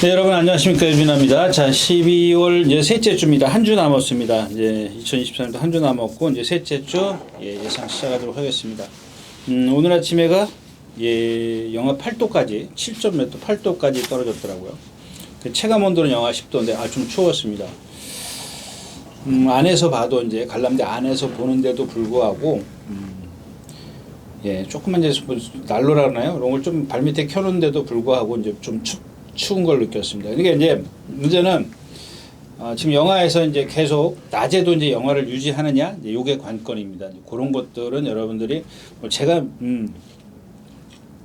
네, 여러분 안녕하십니까. 유빈아입니다. 자, 12월 이제 셋째 주입니다. 한 주 남았습니다. 이제 2023년도 한 주 남았고 이제 셋째 주 예상 시작하도록 하겠습니다. 오늘 아침에가 영하 8도까지 7점 몇 도 8도까지 떨어졌더라고요. 그 체감 온도는 영하 10도인데 좀 추웠습니다. 안에서 봐도 이제 관람대 안에서 보는데도 불구하고 조금만 이제 난로라나요? 이런 걸 좀 발밑에 켜놓은데도 불구하고 이제 좀 추운 걸 느꼈습니다. 그러니까 이제 문제는 지금 영하에서 이제 계속 낮에도 이제 영하를 유지하느냐, 이제 요게 관건입니다. 그런 것들은 여러분들이 제가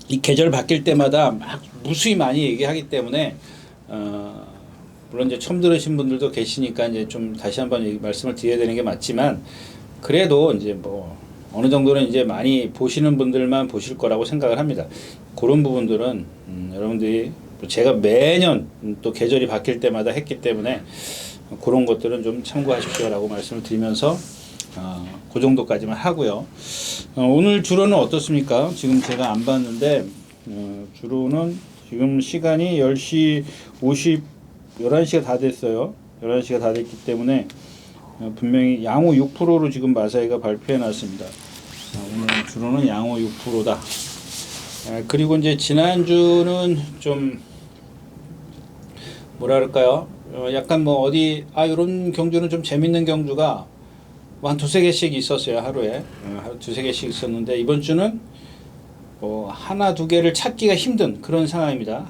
이 계절 바뀔 때마다 막 무수히 많이 얘기하기 때문에 물론 이제 처음 들으신 분들도 계시니까 이제 좀 다시 한번 말씀을 드려야 되는 게 맞지만 그래도 이제 뭐 어느 정도는 이제 많이 보시는 분들만 보실 거라고 생각을 합니다. 그런 부분들은 여러분들이 제가 매년 또 계절이 바뀔 때마다 했기 때문에 그런 것들은 좀 참고하십시오라고 말씀을 드리면서 그 정도까지만 하고요. 오늘 주로는 어떻습니까? 지금 제가 안 봤는데 주로는 지금 시간이 10시 11시가 다 됐어요. 11시가 다 됐기 때문에 분명히 양호 6%로 지금 마사이가 발표해 놨습니다. 오늘 주로는 양호 6%다. 그리고 이제 지난주는 좀 뭐랄까요? 약간 뭐 어디 이런 경주는 좀 재밌는 경주가 한 두세 개씩 있었어요. 하루에 두세 개씩 있었는데 이번 주는 뭐 하나 두 개를 찾기가 힘든 그런 상황입니다.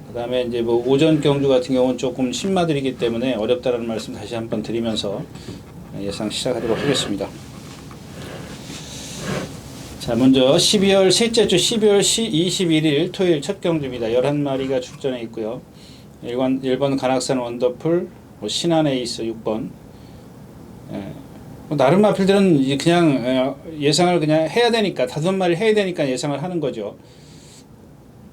그다음에 이제 뭐 오전 경주 같은 경우는 조금 신마들이기 때문에 어렵다라는 말씀 다시 한번 드리면서 예상 시작하도록 하겠습니다. 자, 먼저 12월 셋째 주 12월 21일 토요일 첫 경주입니다. 11마리가 출전해 있고요. 1번 간악산 원더풀, 신한 에이스 6번. 나름 마필들은 그냥 예상을 그냥 해야 되니까 5마리 해야 되니까 예상을 하는 거죠.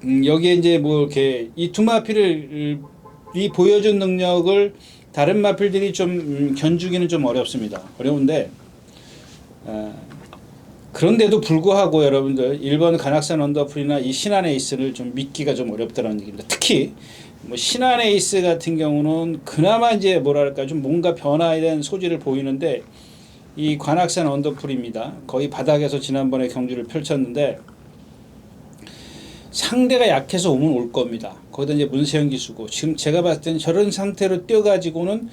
여기에 이제 뭐 이렇게 이 두 마필을 보여준 능력을 다른 마필들이 좀 견주기는 좀 어렵습니다. 어려운데 그런데도 불구하고 여러분들 1번 간악산 원더풀이나 이 신한 에이스를 좀 믿기가 좀 어렵다는 얘기입니다. 특히 뭐 신한 에이스 같은 경우는 그나마 이제 뭐랄까 좀 뭔가 변화에 대한 소지를 보이는데 이 관악산 원더풀입니다. 거의 바닥에서 지난번에 경주를 펼쳤는데 상대가 약해서 오면 올 겁니다. 거기다 이제 문세영 기수고 지금 제가 봤을 때는 저런 상태로 뛰어가지고는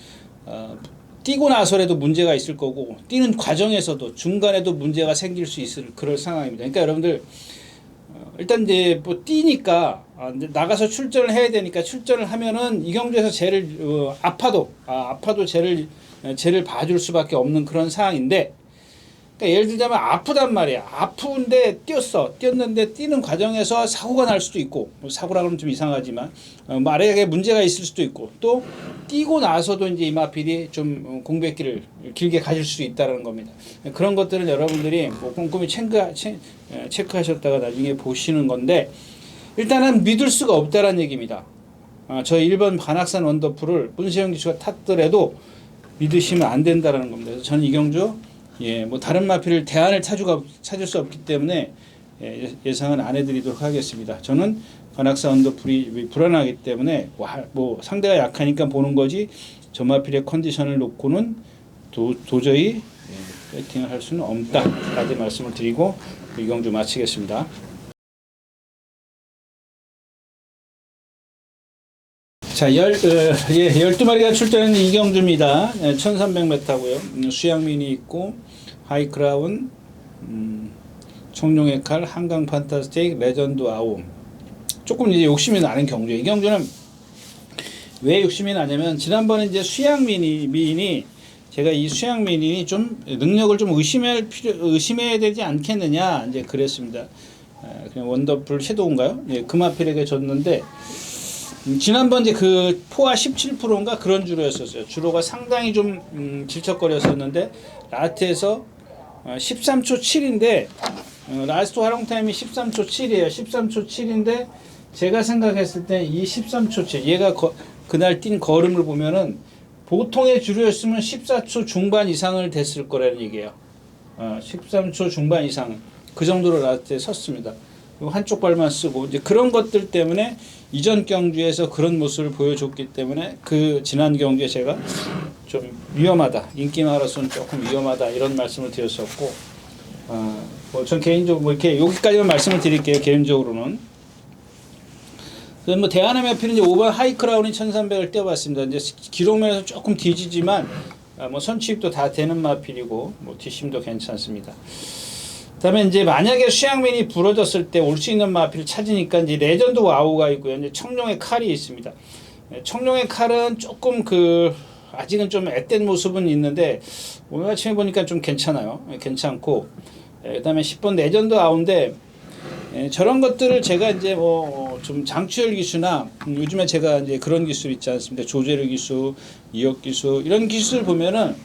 뛰고 나서라도 문제가 있을 거고 뛰는 과정에서도 중간에도 문제가 생길 수 있을 그럴 상황입니다. 그러니까 여러분들 일단 이제 뭐 뛰니까 나가서 출전을 해야 되니까 출전을 하면은 이 경주에서 쟤를 아파도 쟤를 봐줄 수밖에 없는 그런 상황인데 그러니까 예를 들자면 아프단 말이야. 아픈데 뛰었는데 뛰는 과정에서 사고가 날 수도 있고 사고라 그러면 좀 이상하지만 만약에 문제가 있을 수도 있고 또 뛰고 나서도 이제 이마필이 좀 공백기를 길게 가질 수 있다는 겁니다. 그런 것들은 여러분들이 뭐 꼼꼼히 체크하셨다가 나중에 보시는 건데 일단은 믿을 수가 없다는 얘기입니다. 저 1번 간악산 원더풀을 문세영 기수가 탔더라도 믿으시면 안 된다는 겁니다. 그래서 저는 이 경주 뭐 다른 마필을 대안을 찾을 수 없기 때문에 예상은 안 해드리도록 하겠습니다. 저는 관악산 언더풀이 불안하기 때문에 뭐 상대가 약하니까 보는 거지 저 마필의 컨디션을 놓고는 도저히 배팅을 할 수는 없다까지 말씀을 드리고 이 경주 마치겠습니다. 자, 12마리가 출전하는 이 경주입니다. 1300m고요. 수양민이 있고 하이크라운, 청룡의 칼, 한강 판타스틱, 레전드 아움. 조금 이제 욕심이 나는 경주예요. 이 경주는 왜 욕심이 나냐면 지난번에 이제 수양민이 제가 이 수양민이 좀 능력을 좀 의심해야 되지 않겠느냐 이제 그랬습니다. 그냥 원더풀 섀도우인가요? 그 마필에게 줬는데 지난번 이제 그 포화 17%인가 그런 주로였었어요. 주로가 상당히 좀 질척거렸었는데 라스트에서 13초 7인데 라스트 활용 타임이 13초 7이에요. 13초 7인데 제가 생각했을 때 이 13초 7 얘가 그날 뛴 걸음을 보면은 보통의 주로였으면 14초 중반 이상을 됐을 거라는 얘기예요. 13초 중반 이상 그 정도로 라스트에 섰습니다. 한쪽 발만 쓰고 이제 그런 것들 때문에 이전 경주에서 그런 모습을 보여줬기 때문에 그 지난 경주에 제가 좀 위험하다, 인기마라손 조금 위험하다 이런 말씀을 드렸었고, 전 개인적으로 뭐 이렇게 여기까지만 말씀을 드릴게요. 개인적으로는. 뭐 대한암협회는 이제 5번 하이크라운이 1300을 뛰어봤습니다. 이제 기록면에서 조금 뒤지지만 뭐 선취입도 다 되는 마필이고 뭐 뒷심도 괜찮습니다. 그다음에 이제 만약에 수양면이 부러졌을 때 올 수 있는 마필을 찾으니까 이제 레전드 와우가 있고요. 이제 청룡의 칼이 있습니다. 청룡의 칼은 조금 아직은 좀 앳된 모습은 있는데 오늘 아침에 보니까 좀 괜찮아요. 괜찮고, 그다음에 10번 레전드 와우인데 저런 것들을 제가 이제 뭐 좀 장추열 기수나 요즘에 제가 이제 그런 기술 있지 않습니까? 조재료 기수, 이역 기수 이런 기술 보면은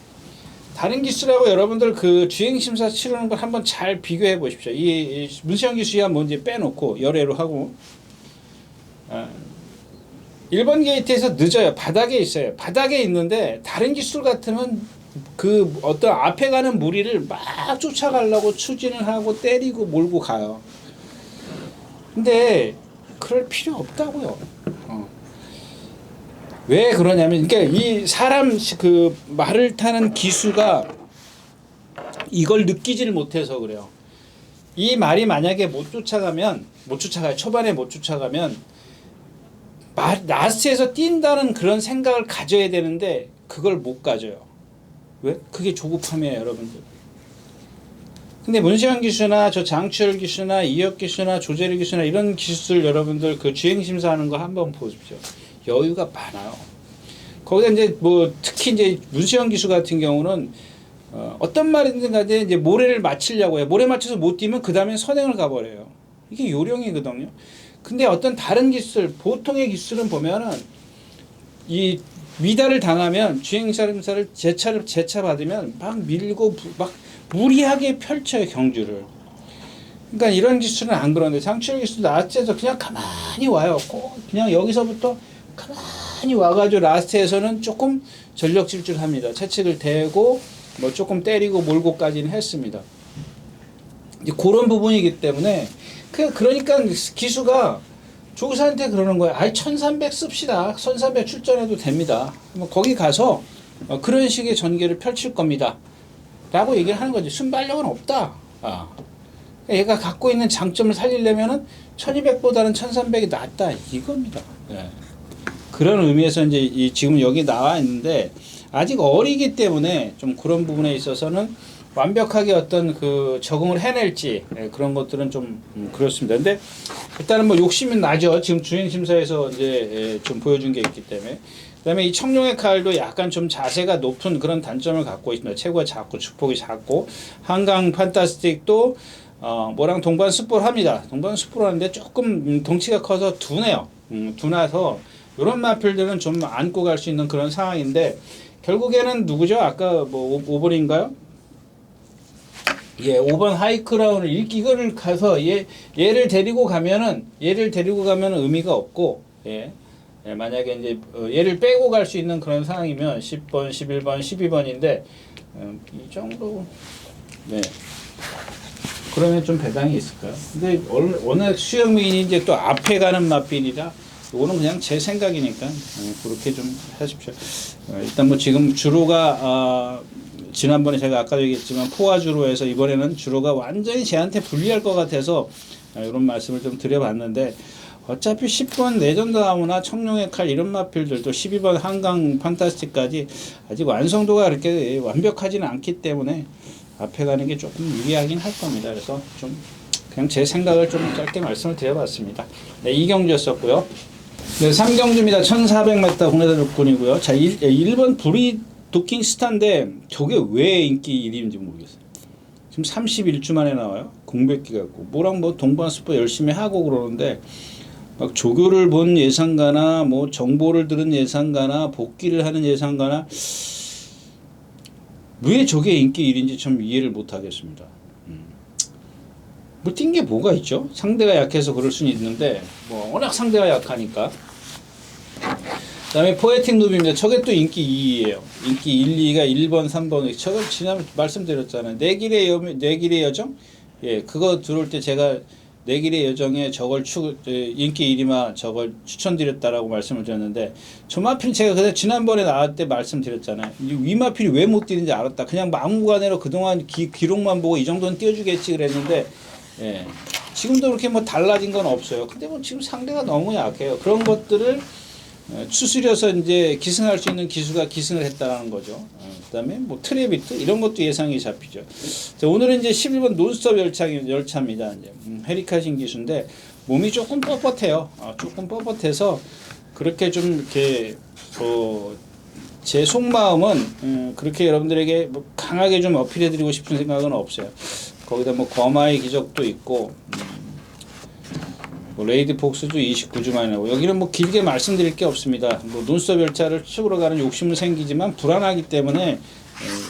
다른 기술하고 여러분들 그 주행 심사 치르는 걸 한번 잘 비교해 보십시오. 이 문세영 기수야 뭐 이제 빼놓고 열애로 하고 1번 게이트에서 늦어요. 바닥에 있어요. 바닥에 있는데 다른 기술 같으면 그 어떤 앞에 가는 무리를 막 쫓아가려고 추진을 하고 때리고 몰고 가요. 근데 그럴 필요 없다고요. 왜 그러냐면, 그러니까 이 사람 그 말을 타는 기수가 이걸 느끼지를 못해서 그래요. 이 말이 만약에 못 쫓아가요. 초반에 못 쫓아가면 라스트에서 뛴다는 그런 생각을 가져야 되는데 그걸 못 가져요. 왜? 그게 조급함이에요, 여러분들. 근데 문세영 기수나 저 장추열 기수나 이혁 기수나 조재리 기수나 이런 기수들 여러분들 그 주행 심사하는 거 한번 보십시오. 여유가 많아요. 거기다 이제 뭐 특히 이제 문세영 기수 같은 경우는 어떤 말이든 간에 이제 모래를 맞추려고 해요. 모래 맞춰서 못 뛰면 그 다음에 선행을 가버려요. 이게 요령이거든요. 근데 어떤 다른 기술, 보통의 기술은 보면은 이 미달을 당하면 주행 심사를 재차 받으면 막 밀고 막 무리하게 펼쳐요, 경주를. 그러니까 이런 기술은 안 그런데 장추열 기술 라스트에서 그냥 가만히 와요. 꼭 그냥 여기서부터 가만히 와가지고 라스트에서는 조금 전력 질주합니다. 채찍을 대고 뭐 조금 때리고 몰고까지는 했습니다. 이제 그런 부분이기 때문에 그러니까 기수가 조사한테 그러는 거예요. 1300 씁시다. 1300 출전해도 됩니다. 뭐 거기 가서 그런 식의 전개를 펼칠 겁니다. 라고 얘기를 하는 거지. 순발력은 없다. 얘가 갖고 있는 장점을 살리려면은 1200보다는 1300이 낫다. 이겁니다. 예. 그런 의미에서 이제 지금 여기 나와 있는데 아직 어리기 때문에 좀 그런 부분에 있어서는 완벽하게 어떤 그 적응을 해낼지 그런 것들은 좀 그렇습니다. 근데 일단은 뭐 욕심은 나죠. 지금 주행심사에서 이제 좀 보여준 게 있기 때문에. 그다음에 이 청룡의 칼도 약간 좀 자세가 높은 그런 단점을 갖고 있습니다. 체구가 작고 축폭이 작고 한강 판타스틱도 뭐랑 동반 습볼합니다. 동반 습볼하는데 조금 덩치가 커서 둔해요. 둔해서 이런 마필들은 좀 안고 갈 수 있는 그런 상황인데 결국에는 누구죠? 아까 뭐 5번인가요? 예, 5번 하이크라운을 이거를 가서 얘를 데리고 가면은 의미가 없고 만약에 이제 얘를 빼고 갈 수 있는 그런 상황이면 10번, 11번, 12번인데 이 정도 그러면 좀 배당이 있을까요? 근데 워낙 수영민이 이제 또 앞에 가는 맛빈이라 이거는 그냥 제 생각이니까 그렇게 좀 하십시오. 일단 뭐 지금 주로가 지난번에 제가 아까도 얘기했지만 포화 주로에서 이번에는 주로가 완전히 쟤한테 불리할 것 같아서 이런 말씀을 좀 드려봤는데 어차피 10번 레전드 나무나 청룡의 칼 이런 마필들도 12번 한강 판타스틱까지 아직 완성도가 그렇게 완벽하지는 않기 때문에 앞에 가는 게 조금 유리하긴 할 겁니다. 그래서 좀 그냥 제 생각을 좀 짧게 말씀을 드려봤습니다. 네, 2경주였었고요. 네, 3경주입니다. 1400m 국내산 육군이고요. 자, 1번 브리 도킹 스타인데 저게 왜 인기 1위인지 모르겠어요. 지금 31주 만에 나와요. 공백기 갖고 뭐랑 뭐 동반 스포 열심히 하고 그러는데 막 조교를 본 예상가나 뭐 정보를 들은 예상가나 복귀를 하는 예상가나 왜 저게 인기 1위인지 좀 이해를 못 하겠습니다. 뭐 뛴 게 뭐가 있죠? 상대가 약해서 그럴 수는 있는데 뭐 워낙 상대가 약하니까. 그 다음에 포에틱 누비입니다. 저게 또 인기 2위예요. 인기 1, 2가 1번, 3번. 저걸 지난번에 말씀드렸잖아요. 내 길의 여정? 예, 그거 들어올 때 제가 내 길의 여정에 저걸 인기 1위마 저걸 추천드렸다라고 말씀을 드렸는데 저마필 제가 그때 지난번에 나왔을 때 말씀드렸잖아요. 위마필이 왜 못 뛰는지 알았다. 그냥 막무가내로 그동안 기록만 보고 이 정도는 띄워주겠지 그랬는데 예. 지금도 그렇게 뭐 달라진 건 없어요. 근데 뭐 지금 상대가 너무 약해요. 그런 것들을 추스려서 이제 기승할 수 있는 기수가 기승을 했다라는 거죠. 그다음에 뭐 트래비트 이런 것도 예상이 잡히죠. 자, 오늘은 이제 11번 논스톱 열차입니다. 이제 헤리카신 기수인데 몸이 조금 뻣뻣해요. 조금 뻣뻣해서 그렇게 좀 이렇게 제 속마음은 그렇게 여러분들에게 뭐 강하게 좀 어필해드리고 싶은 생각은 없어요. 거기다 뭐 거마의 기적도 있고. 뭐 레이드 폭스도 29주 만에 나고 여기는 뭐 길게 말씀드릴 게 없습니다. 뭐 논스톱 열차를 축으로 가는 욕심은 생기지만 불안하기 때문에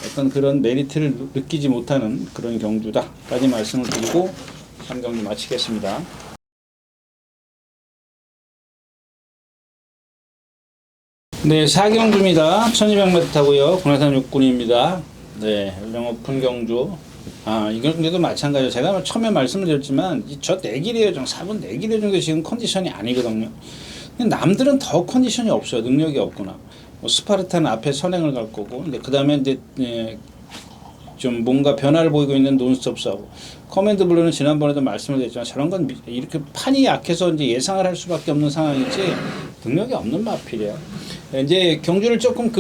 어떤 그런 메리트를 느끼지 못하는 그런 경주다까지 말씀을 드리고 3경주 마치겠습니다. 네, 4경주입니다. 1200m 타고요. 군화산 육군입니다. 네, 영오픈 경주. 이경주도 마찬가지로 제가 처음에 말씀을 드렸지만 저 내길의 여정 4번 내길의 여정도 지금 컨디션이 아니거든요. 근데 남들은 더 컨디션이 없어요. 능력이 없구나. 뭐 스파르타는 앞에 선행을 갈 거고, 근데 그 다음에 이제 좀 뭔가 변화를 보이고 있는 논스톱스하고 커맨드 블루는 지난번에도 말씀을 드렸지만 저런 건 이렇게 판이 약해서 이제 예상을 할 수밖에 없는 상황이지 능력이 없는 마필이에요. 이제 경주를 조금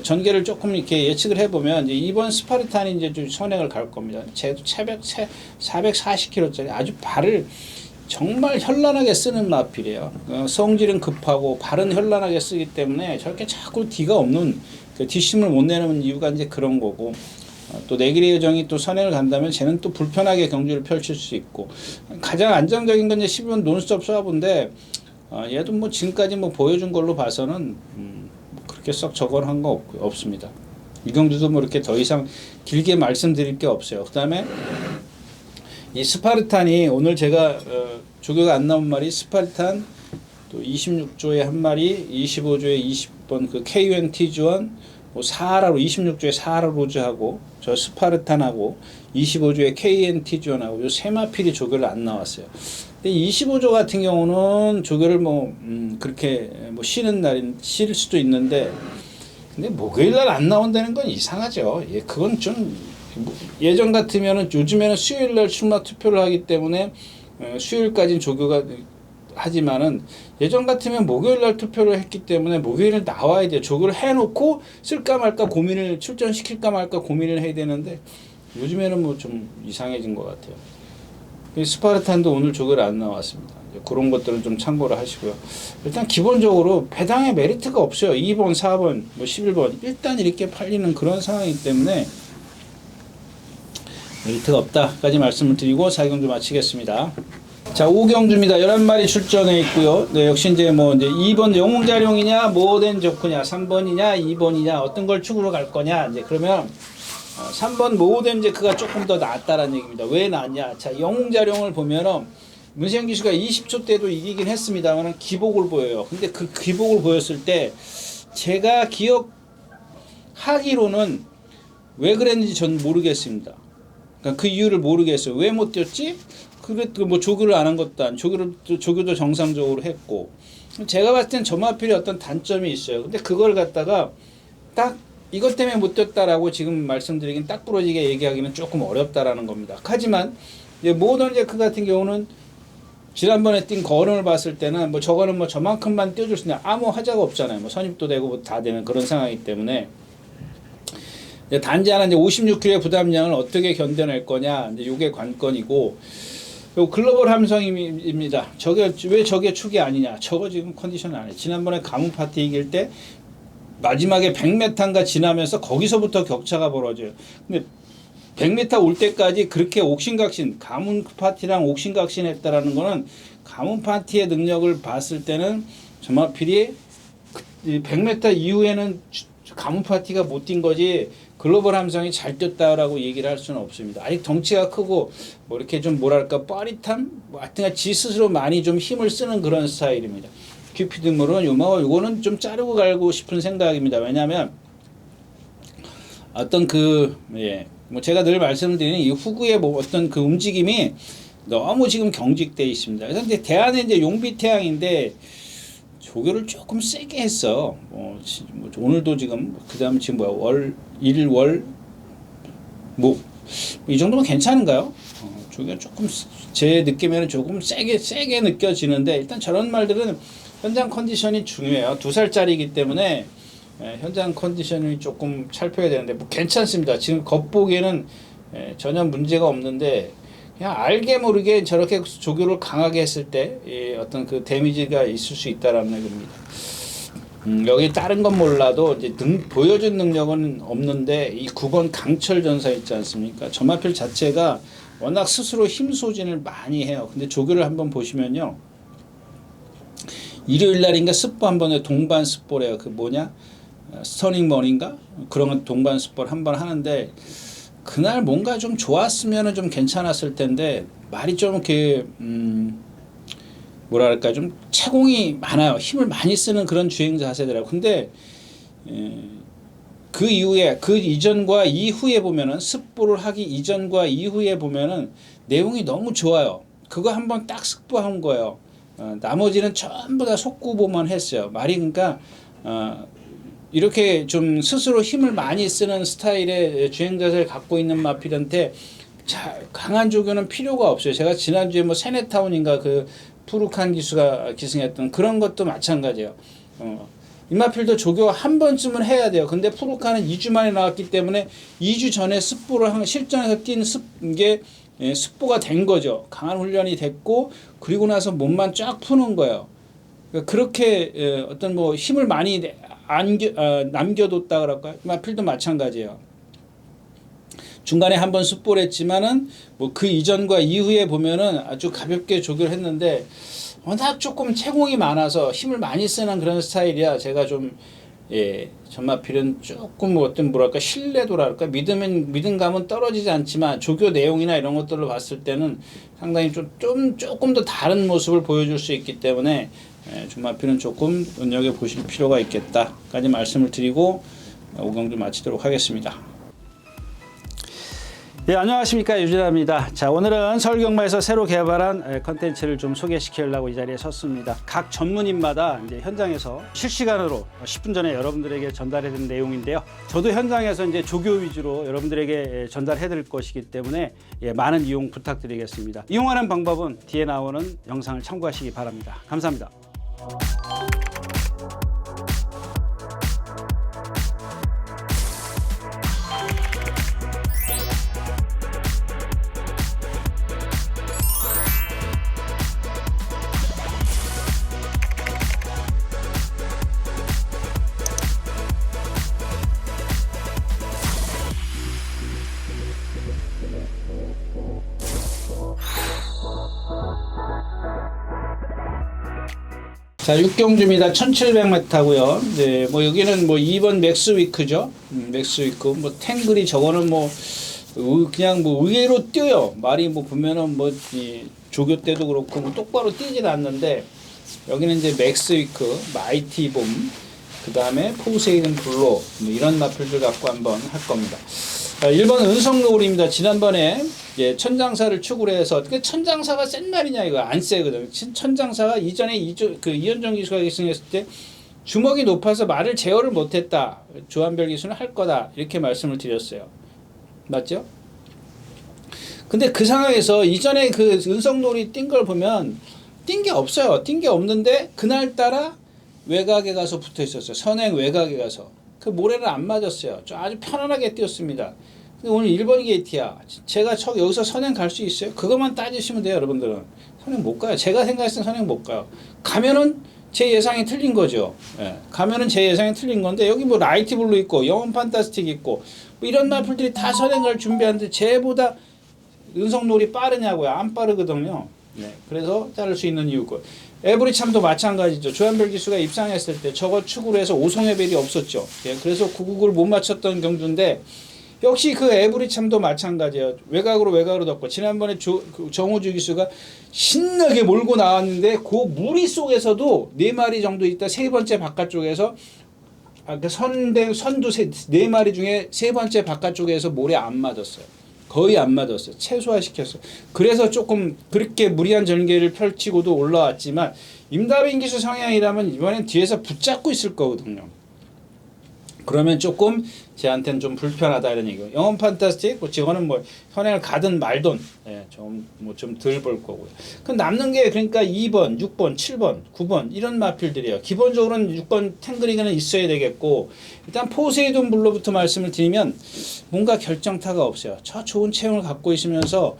전개를 조금 이렇게 예측을 해보면 이제 이번 스파르탄이 이제 좀 선행을 갈 겁니다. 쟤도 440km짜리 아주 발을 정말 현란하게 쓰는 마필이에요. 성질은 급하고 발은 현란하게 쓰기 때문에 저렇게 자꾸 뒤가 없는 뒷심을 못 내는 이유가 이제 그런 거고. 또 내길의 여정이 또 선행을 간다면 쟤는 또 불편하게 경주를 펼칠 수 있고 가장 안정적인 건 이제 12번 논스톱 서브인데 얘도 뭐 지금까지 뭐 보여준 걸로 봐서는 그렇게 썩 저건 한 거 없습니다. 이 경주도 뭐 이렇게 더 이상 길게 말씀드릴 게 없어요. 그 다음에 이 스파르탄이 오늘 제가 조교가 안 나온 말이 스파르탄 또 26조에 한 마리 25조에 20번 그 KUNT 뭐 사하라로 26조에 사하라 로즈하고 저 스파르탄하고 25조에 KNT존하고 요 세 마필이 조교를 안 나왔어요. 근데 25조 같은 경우는 조교를 뭐 그렇게 뭐 쉬는 날인 쉴 수도 있는데 근데 목요일 날 안 나온다는 건 이상하죠. 예, 그건 좀 예전 같으면은 요즘에는 수요일 날 출마 투표를 하기 때문에 수요일까지는 조교가 하지만은 예전 같으면 목요일 날 투표를 했기 때문에 목요일에 나와야 돼요. 조교를 해놓고 쓸까 말까 고민을 출전시킬까 말까 고민을 해야 되는데 요즘에는 뭐 좀 이상해진 것 같아요. 스파르탄도 오늘 조교를 안 나왔습니다. 그런 것들은 좀 참고를 하시고요. 일단 기본적으로 배당에 메리트가 없어요. 2번, 4번, 뭐 11번 일단 이렇게 팔리는 그런 상황이기 때문에 메리트가 없다까지 말씀을 드리고 4경주 마치겠습니다. 자, 5경주입니다. 11마리 출전해 있고요. 네, 역시 이제 뭐 이제 2번 영웅자룡이냐, 모덴 조크냐, 3번이냐, 2번이냐, 어떤 걸 축으로 갈 거냐, 이제 그러면 3번 모덴 제크가 조금 더 낫다라는 얘기입니다. 왜 낫냐? 자, 영웅자룡을 보면은 문세영 기수가 20초 때도 이기긴 했습니다만 기복을 보여요. 근데 그 기복을 보였을 때 제가 기억하기로는 왜 그랬는지 전 모르겠습니다. 그러니까 그 이유를 모르겠어요. 왜 못 뛰었지? 그래도 뭐 조교를 안 한 것도 아니고 조교도 정상적으로 했고 제가 봤을 땐 점화필이 어떤 단점이 있어요. 근데 그걸 갖다가 딱 이것 때문에 못 뛰었다라고 지금 말씀드리긴 딱 부러지게 얘기하기는 조금 어렵다라는 겁니다. 하지만 모던 제크 같은 경우는 지난번에 뛴 걸음을 봤을 때는 뭐 저거는 뭐 저만큼만 뛰어줄 수 있냐 아무 하자가 없잖아요. 뭐 선입도 되고 뭐 다 되는 그런 상황이기 때문에 단지 하나 이제 56kg의 부담량을 어떻게 견뎌낼 거냐 이제 요게 관건이고. 요 글로벌 함성입니다. 왜 저게 축이 아니냐? 저거 지금 컨디션 안 해. 지난번에 가문 파티 이길 때 마지막에 100m인가 지나면서 거기서부터 격차가 벌어져요. 근데 100m 올 때까지 그렇게 옥신각신 가문 파티랑 옥신각신 했다라는 거는 가문 파티의 능력을 봤을 때는 정말 필히 100m 이후에는 가문 파티가 못 뛴 거지 글로벌 함성이 잘 뛰었다라고 얘기를 할 수는 없습니다. 아직 덩치가 크고 뭐 이렇게 좀 뭐랄까 빠릿함, 뭐 하여튼 지 스스로 많이 좀 힘을 쓰는 그런 스타일입니다. 큐피드물은 요거는 좀 자르고 갈고 싶은 생각입니다. 왜냐하면 어떤 뭐 제가 늘 말씀드리는 이 후구의 뭐 어떤 그 움직임이 너무 지금 경직돼 있습니다. 그래서 이제 대안은 이제 용비태양인데 조교를 조금 세게 했어. 오늘도 지금 그다음 지금 뭐야 일월 뭐 이 정도면 괜찮은가요? 조교가 조금 제 느낌에는 조금 세게 느껴지는데 일단 저런 말들은 현장 컨디션이 중요해요. 2살짜리이기 때문에 현장 컨디션이 조금 살펴야 되는데 뭐 괜찮습니다. 지금 겉보기에는 전혀 문제가 없는데 그냥 알게 모르게 저렇게 조교를 강하게 했을 때 어떤 그 데미지가 있을 수 있다라는 얘기입니다. 여기 다른 건 몰라도 이제 보여준 능력은 없는데 이 9번 강철 전사 있지 않습니까? 점화필 자체가 워낙 스스로 힘 소진을 많이 해요. 근데 조교를 한번 보시면요. 일요일 날인가 습보 한 번에 동반 습보래요. 그 뭐냐? 스터닝 머니인가? 그런 건 동반 습보를 한 번 하는데 그날 뭔가 좀 좋았으면 좀 괜찮았을 텐데 말이 좀 이렇게 뭐랄까 좀 채공이 많아요. 힘을 많이 쓰는 그런 주행 자세더라고요. 근데 그 이후에 그 이전과 이후에 보면은 습보를 하기 이전과 이후에 보면은 내용이 너무 좋아요. 그거 한번 딱 습보한 거예요. 나머지는 전부 다 속구보만 했어요. 말이 그러니까 이렇게 좀 스스로 힘을 많이 쓰는 스타일의 주행 자세를 갖고 있는 마필한테 강한 조교는 필요가 없어요. 제가 지난주에 뭐 세네타운인가 그 푸르칸 기수가 기승했던 그런 것도 마찬가지예요. 이마필도 조교 한 번쯤은 해야 돼요. 근데 푸르칸은 2주 만에 나왔기 때문에 2주 전에 습보를 실전에서 뛴 게 습보가 된 거죠. 강한 훈련이 됐고 그리고 나서 몸만 쫙 푸는 거예요. 그렇게 어떤 뭐 힘을 많이 남겨뒀다 그럴까요? 이마필도 마찬가지예요. 중간에 한번 습보를 했지만은 뭐 그 이전과 이후에 보면은 아주 가볍게 조교를 했는데 워낙 조금 채공이 많아서 힘을 많이 쓰는 그런 스타일이야. 제가 좀 전마필은 조금 뭐 어떤 뭐랄까 신뢰도랄까 믿음감은 떨어지지 않지만 조교 내용이나 이런 것들을 봤을 때는 상당히 조금 더 다른 모습을 보여줄 수 있기 때문에 전마필은 조금 눈여겨 보실 필요가 있겠다까지 말씀을 드리고 오강 좀 마치도록 하겠습니다. 네, 안녕하십니까, 유진아입니다. 자, 오늘은 서울경마에서 새로 개발한 컨텐츠를 좀 소개시키려고 이 자리에 섰습니다. 각 전문인마다 이제 현장에서 실시간으로 10분 전에 여러분들에게 전달해드린 내용인데요. 저도 현장에서 이제 조교 위주로 여러분들에게 전달해드릴 것이기 때문에 많은 이용 부탁드리겠습니다. 이용하는 방법은 뒤에 나오는 영상을 참고하시기 바랍니다. 감사합니다. 자, 6경주입니다. 1700m고요. 네, 뭐 여기는 뭐 2번 맥스 위크죠. 맥스 위크. 뭐 탱글이 저거는 뭐 그냥 뭐 의외로 뛰어요. 말이 뭐 보면은 뭐 조교 때도 그렇고 뭐 똑바로 뛰진 않는데 여기는 이제 맥스 위크, 마이티 봄, 그다음에 포세이든 블로 뭐 이런 마필들 갖고 한번 할 겁니다. 1번 은성노을입니다. 지난번에 천장사를 축으로 해서 천장사가 센 말이냐 이거 안 세거든. 천장사가 이전에 이현정 기수가 기승했을 때 주먹이 높아서 말을 제어를 못했다. 조한별 기수는 할 거다 이렇게 말씀을 드렸어요. 맞죠? 근데 그 상황에서 이전에 그 은성노을이 뛴 걸 보면 뛴 게 없어요. 뛴 게 없는데 그날따라 외곽에 가서 붙어 있었어요. 선행 외곽에 가서 그 모래를 안 맞았어요. 아주 편안하게 뛰었습니다. 근데 오늘 1번 게이트야. 제가 여기서 선행 갈 수 있어요? 그것만 따지시면 돼요, 여러분들은. 선행 못 가요. 제가 생각했을 때 선행 못 가요. 가면은 제 예상이 틀린 거죠. 가면은 제 예상이 틀린 건데 여기 뭐 라이트 블루 있고 영원 판타스틱 있고 뭐 이런 마플들이 다 선행 갈 준비하는데 쟤보다 은성노을이 빠르냐고요? 안 빠르거든요. 그래서 자를 수 있는 이유고. 에브리참도 마찬가지죠. 조한별 기수가 입상했을 때 저거 축으로 해서 5송의 벨이 없었죠. 그래서 9국을 못 맞췄던 경주인데 역시 그 에브리참도 마찬가지예요. 외곽으로 덮고 지난번에 정호주 기수가 신나게 몰고 나왔는데 그 무리 속에서도 4마리 정도 있다. 세 번째 바깥쪽에서 선두 4마리 중에 세 번째 바깥쪽에서 모래 안 맞았어요. 거의 안 맞았어요. 최소화시켰어요. 그래서 조금 그렇게 무리한 전개를 펼치고도 올라왔지만 임다빈 기수 성향이라면 이번엔 뒤에서 붙잡고 있을 거거든요. 그러면 조금 쟤한테는 좀 불편하다 이런 얘기고, 영원 판타스틱 저거는 뭐 현행을 가든 말든 좀 덜 볼 거고요. 그 남는 게 그러니까 2번, 6번, 7번, 9번 이런 마필들이에요. 기본적으로는 6번 탱그리그는 있어야 되겠고, 일단 포세이돈 블루부터 말씀을 드리면 뭔가 결정타가 없어요. 저 좋은 체형을 갖고 있으면서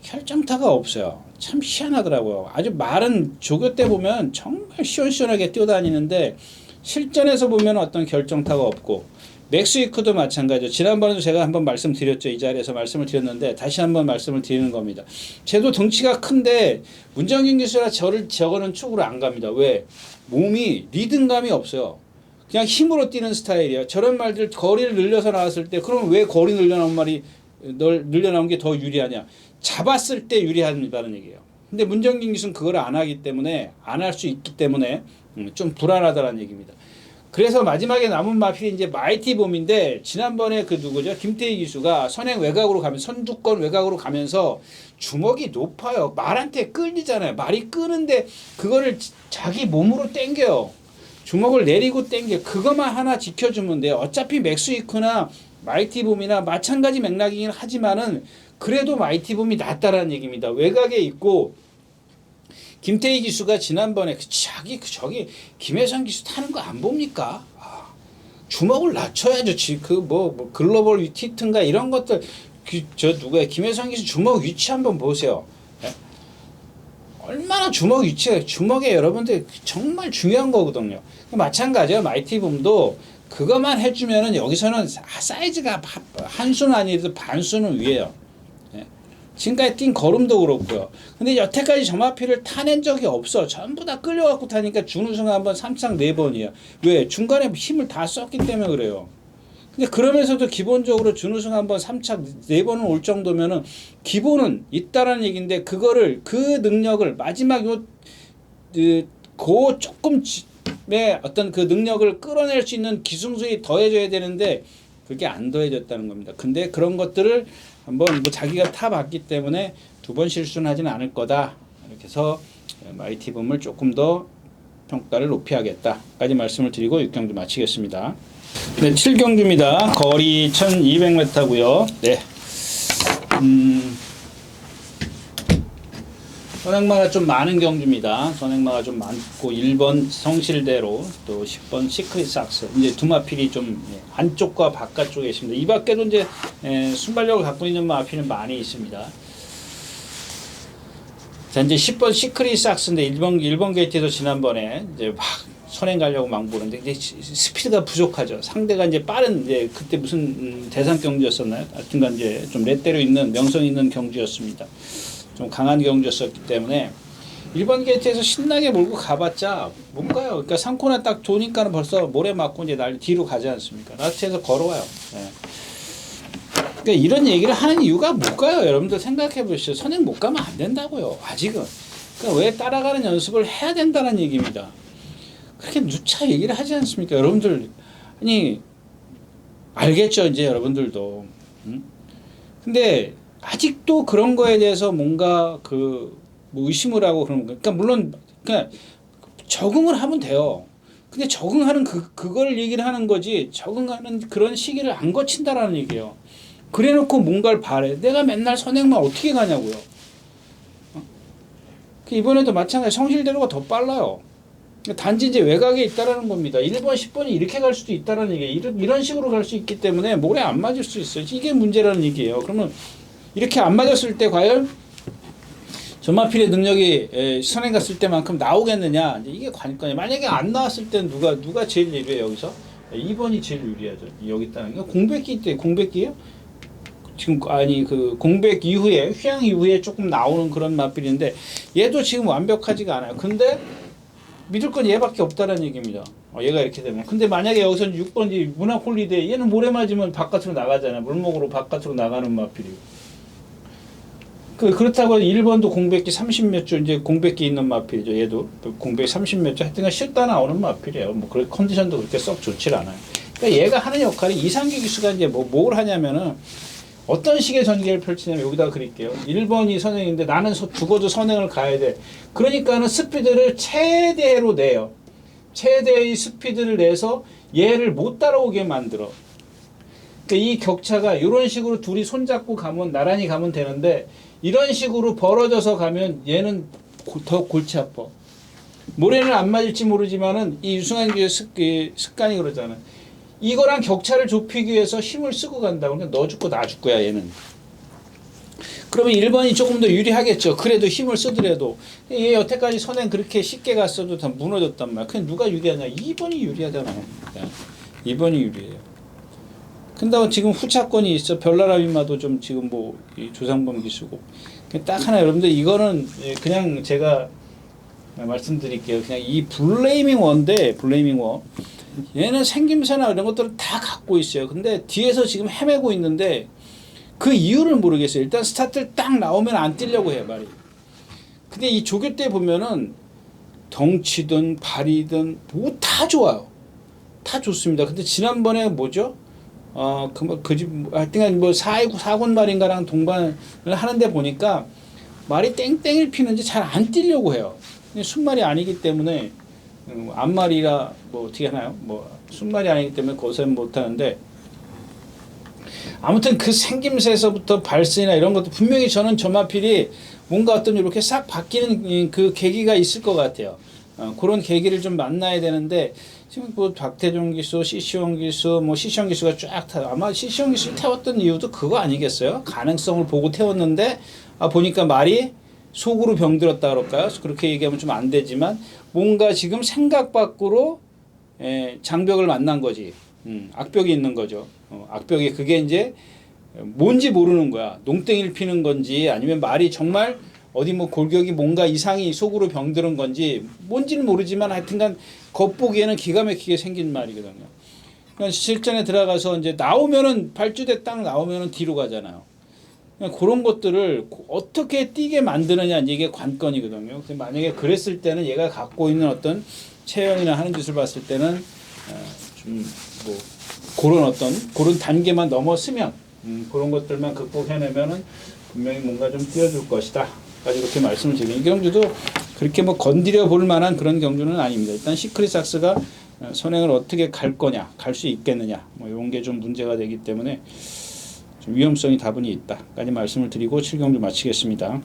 결정타가 없어요. 참 희한하더라고요. 아주 말은 조교 때 보면 정말 시원시원하게 뛰어다니는데 실전에서 보면 어떤 결정타가 없고, 맥스위크도 마찬가지죠. 지난번에도 제가 한번 말씀드렸죠. 이 자리에서 말씀을 드렸는데 다시 한번 말씀을 드리는 겁니다. 쟤도 덩치가 큰데 문정균 기수라 저거는 축으로 안 갑니다. 왜? 몸이 리듬감이 없어요. 그냥 힘으로 뛰는 스타일이에요. 저런 말들 거리를 늘려서 나왔을 때, 그럼 왜 거리 늘려나온 말이 늘려나온 게 더 유리하냐? 잡았을 때 유리하다는 얘기예요. 근데 문정균 기수는 그걸 안 하기 때문에, 안 할 수 있기 때문에 좀 불안하다는 얘기입니다. 그래서 마지막에 남은 마필이 이제 마이티봄인데, 지난번에 그 누구죠? 김태희 기수가 선행 외곽으로 가면, 선두권 외곽으로 가면서 주먹이 높아요. 말한테 끌리잖아요. 말이 끄는데 그거를 자기 몸으로 당겨요. 주먹을 내리고 당겨. 그것만 하나 지켜주면 돼요. 어차피 맥스위크나 마이티봄이나 마찬가지 맥락이긴 하지만은 그래도 마이티봄이 낫다라는 얘기입니다. 외곽에 있고, 김태희 기수가 지난번에 저기 김혜선 기수 타는 거 안 봅니까? 주먹을 낮춰야죠. 뭐 글로벌 위티튼가 이런 것들, 누구야? 김혜선 기수 주먹 위치 한번 보세요. 네? 얼마나 주먹 위치가, 주먹에 여러분들 정말 중요한 거거든요. 마찬가지예요. 마이티붐도 그것만 해주면은 여기서는 사이즈가 한 수는 아니라도 반 수는 위에요. 지금까지 뛴 걸음도 그렇고요. 근데 여태까지 점화피를 타낸 적이 없어. 전부 다 끌려갖고 타니까 준우승 한번 3상 4번이야. 왜? 중간에 힘을 다 썼기 때문에 그래요. 근데 그러면서도 기본적으로 준우승 한번 3차 4번은 올 정도면은 기본은 있다라는 얘기인데, 그거를, 그 능력을 마지막 조금의 어떤 그 능력을 끌어낼 수 있는 기승술이 더해져야 되는데 그게 안 더해졌다는 겁니다. 근데 그런 것들을 한번 자기가 타봤기 때문에 두 번 실수는 하지는 않을 거다. 이렇게 해서 마이티붐을 조금 더 평가를 높이 하겠다까지 말씀을 드리고 6경주 마치겠습니다. 네, 7경주입니다. 거리 1200m고요. 네. 선행마가 좀 많은 경주입니다. 선행마가 좀 많고, 1번 성실대로, 또 10번 시크릿 삭스. 이제 두 마필이 좀 안쪽과 바깥쪽에 있습니다. 이 밖에도 이제 순발력을 갖고 있는 마필은 많이 있습니다. 자, 이제 10번 시크릿 삭스인데 1번 게이트에서 지난번에 이제 막 선행 가려고 막 보는데 이제 스피드가 부족하죠. 상대가 이제 빠른, 이제 그때 무슨 대상 경주였었나요? 하여튼간 이제 좀 레대로 있는, 명성 있는 경주였습니다. 좀 강한 경주였었기 때문에 1번 게이트에서 신나게 몰고 가봤자 뭔가요? 그러니까 3코너 딱 도니까는 벌써 모래 맞고 이제 날 뒤로 가지 않습니까? 라스트에서 걸어와요. 네. 그러니까 이런 얘기를 하는 이유가 뭘까요? 여러분들 생각해 보시죠. 선행 못 가면 안 된다고요. 아직은. 그러니까 왜 따라가는 연습을 해야 된다는 얘기입니다. 그렇게 누차 얘기를 하지 않습니까? 여러분들, 아니, 알겠죠, 이제 여러분들도. 근데 아직도 그런 거에 대해서 뭔가 뭐 의심을 하고 그런 거. 그러니까 물론 그냥 적응을 하면 돼요. 근데 적응하는 그걸 얘기를 하는 거지, 적응하는 그런 시기를 안 거친다라는 얘기예요. 그래놓고 뭔가를 바래. 내가 맨날 선행만 어떻게 가냐고요. 이번에도 마찬가지, 성실대로가 더 빨라요. 단지 이제 외곽에 있다라는 겁니다. 1번, 10번이 이렇게 갈 수도 있다라는 얘기예요. 이런 식으로 갈 수 있기 때문에 모래 안 맞을 수 있어요. 이게 문제라는 얘기예요. 그러면 이렇게 안 맞았을 때 과연 전마필의 능력이 선행 갔을 때만큼 나오겠느냐, 이게 관건이에요. 만약에 안 나왔을 땐 누가 제일 유리해요? 여기서 2번이 제일 유리하죠. 여기 있다는 게 공백기 때, 공백기예요? 지금 아니 그 공백 이후에, 휘양 이후에 조금 나오는 그런 마필인데 얘도 지금 완벽하지가 않아요. 근데 믿을 건 얘밖에 없다는 얘기입니다. 얘가 이렇게 되면. 근데 만약에 여기서는 6번이 문화콜리데, 얘는 모래 맞으면 바깥으로 나가잖아요. 물목으로 바깥으로 나가는 마필이고. 그렇다고 1번도 공백기 30몇 주, 이제 공백기 있는 마필이죠. 얘도 공백 30몇 주, 하여튼 쉬었다 나오는 마필이에요. 뭐 그런 컨디션도 그렇게 썩 좋질 않아요. 그러니까 얘가 하는 역할이, 이상기 기수가 이제 뭘 하냐면은 어떤 식의 전개를 펼치냐면 여기다가 그릴게요. 1번이 선행인데 나는 죽어도 선행을 가야 돼. 그러니까는 스피드를 최대로 내요. 최대의 스피드를 내서 얘를 못 따라오게 만들어. 그러니까 이 격차가 이런 식으로 둘이 손잡고 가면 나란히 가면 되는데 이런 식으로 벌어져서 가면 얘는 더 골치 아파. 모래는 안 맞을지 모르지만은 이 유승환 교수의 습관이 그러잖아. 이거랑 격차를 좁히기 위해서 힘을 쓰고 간다. 그러니까 너 죽고 나 죽고야 얘는. 그러면 1번이 조금 더 유리하겠죠. 그래도 힘을 쓰더라도. 얘 여태까지 선행 그렇게 쉽게 갔어도 다 무너졌단 말이야. 그냥 누가 유리하냐? 2번이 유리하잖아요. 2번이 유리해요. 근데 지금 후차권이 있어. 별나라 빈마도 좀 지금 뭐 조상범 기수고. 딱 하나 여러분들 이거는 그냥 제가 말씀드릴게요. 그냥 이 블레이밍 원인데 블레이밍 원. 얘는 생김새나 이런 것들을 다 갖고 있어요. 근데 뒤에서 지금 헤매고 있는데 그 이유를 모르겠어요. 일단 스타트를 딱 나오면 안 뛰려고 해요, 말이. 근데 이 조교 때 보면은 덩치든 발이든 뭐 다 좋아요. 다 좋습니다. 근데 지난번에 뭐죠? 하여튼 뭐 사군 말인가랑 동반을 하는데 보니까 말이 땡땡을 피는지 잘 안 뛰려고 해요. 순말이 아니기 때문에 앞말이라 뭐 어떻게 하나요? 뭐 순말이 아니기 때문에 고생 못 하는데 아무튼 그 생김새에서부터 발성이나 이런 것도 분명히 저는 저마필이 뭔가 어떤 이렇게 싹 바뀌는 그 계기가 있을 것 같아요. 그런 계기를 좀 만나야 되는데 지금 뭐 박태종 기수, 시시원 기수, 뭐 시시원 기수가 쫙 아마 시시원 기수 태웠던 이유도 그거 아니겠어요? 가능성을 보고 태웠는데 보니까 말이 속으로 병들었다 그럴까요? 그렇게 얘기하면 좀 안 되지만 뭔가 지금 생각 밖으로 장벽을 만난 거지. 악벽이 있는 거죠. 악벽이 그게 이제 뭔지 모르는 거야. 농땡이를 피는 건지 아니면 말이 정말 어디 뭐 골격이 뭔가 이상이 속으로 병드는 건지 뭔지는 모르지만 하여튼간 겉보기에는 기가 막히게 생긴 말이거든요. 그러니까 실전에 들어가서 이제 나오면은 발주대 딱 나오면은 뒤로 가잖아요. 그런 것들을 어떻게 뛰게 만드느냐 이게 관건이거든요. 그래서 만약에 그랬을 때는 얘가 갖고 있는 어떤 체형이나 하는 짓을 봤을 때는 좀 뭐 그런 단계만 넘었으면 그런 것들만 극복해내면은 분명히 뭔가 좀 뛰어줄 것이다. 까지 이렇게 말씀을 드리는 이 경주도 그렇게 뭐 건드려 볼 만한 그런 경주는 아닙니다. 일단 시크릿 삭스가 선행을 어떻게 갈 거냐, 갈 수 있겠느냐, 뭐 이런 게 좀 문제가 되기 때문에 좀 위험성이 다분히 있다까지 말씀을 드리고 7경주 마치겠습니다.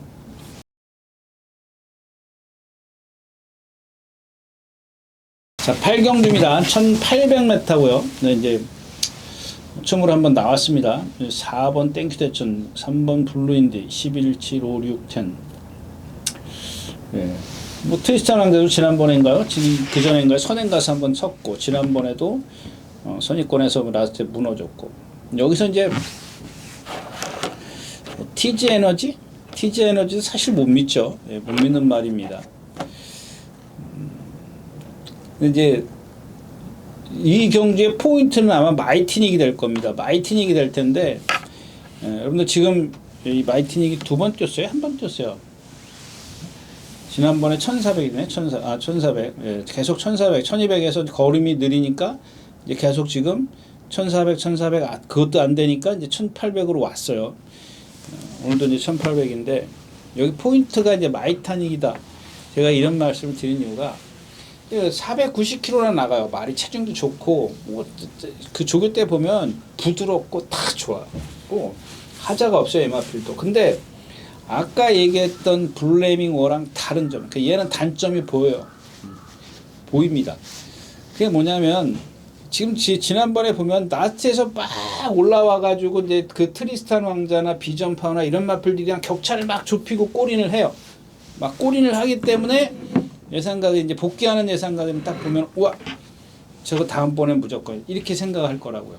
자, 8경주입니다. 1800m고요. 네, 이제 처음으로 한번 나왔습니다. 4번 땡큐 대천, 3번 블루인디, 11, 7, 5, 6, 10. 예. 뭐 트위스탄 왕자도 지난번인가요? 지금 그 전인가요? 선행 가서 한번 섰고 지난번에도 선입권에서 라스트에 무너졌고 여기서 이제 TG 에너지도 사실 못 믿죠. 예, 못 믿는 말입니다. 이제 이 경주의 포인트는 아마 마이티닉이 될 겁니다. 마이티닉이 될 텐데 여러분들 지금 이 마이티닉이 두 번 뛰었어요? 한 번 뛰었어요? 지난번에 1400이네. 1400. 예, 계속 1400, 1200에서 걸음이 느리니까 이제 계속 지금 1400, 1400 그것도 안 되니까 이제 1800으로 왔어요. 오늘도 이제 1800인데 여기 포인트가 이제 마이타닉이다. 제가 이런 말씀을 드린 이유가 490km나 나가요. 말이 체중도 좋고 그 조교 때 보면 부드럽고 다 좋아. 하자가 없어요. 에마필도. 근데 아까 얘기했던 블레이밍 워랑 다른 점. 얘는 단점이 보여요. 보입니다. 그게 뭐냐면 지금 지난번에 보면 나트에서 막 올라와가지고 이제 그 트리스탄 왕자나 비전파우나 이런 마필들이랑 격차를 막 좁히고 골인을 해요. 막 골인을 하기 때문에 예상각에 이제 복귀하는 예상각에 딱 보면 우와 저거 다음번에 무조건 이렇게 생각할 거라고요.